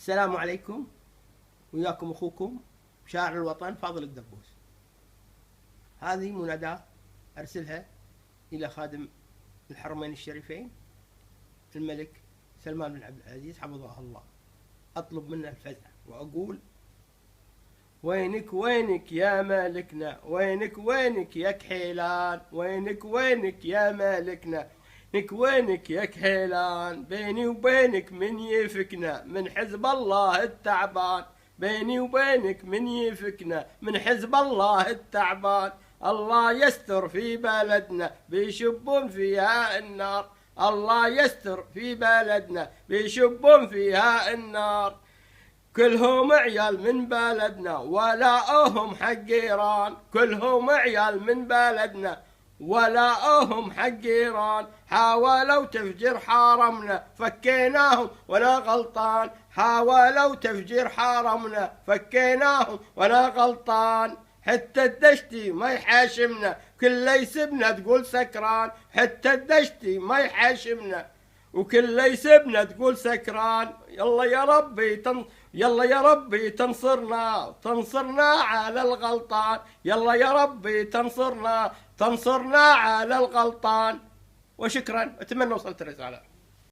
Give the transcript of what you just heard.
السلام عليكم، وياكم أخوكم شاعر الوطن فاضل الدبوس. هذه مناداة أرسلها إلى خادم الحرمين الشريفين الملك سلمان بن عبد العزيز حفظه الله. أطلب منه الفزع وأقول: وينك وينك يا مالكنا، وينك وينك يا كحيلان، وينك وينك يا مالكنا، وينك وينك يا كحيلان، بيني وبينك من يفكنا من حزب الله التعبان، بيني وبينك من يفكنا من حزب الله التعبان. الله يستر في بلدنا بيشبون فيها النار، الله يستر في بلدنا بيشبون فيها النار. كلهم عيال من بلدنا ولاؤهم حق إيران، كلهم عيال من بلدنا ولاؤهم حق إيران. حاولوا تفجير حرمنا فكيناهم ولا غلطان، حاولوا تفجير حرمنا فكيناهم ولا غلطان. حتى الدشتي ما يحاشمنا كل يسبنا تقول سكران، حتى الدشتي ما يحاشمنا وكل يسبنا تقول سكران. يلا يا ربي يلا يا ربي تنصرنا على الغلطان، يلا يا ربي تنصرنا على الغلطان. وشكرا، اتمنى وصلت الرسالة.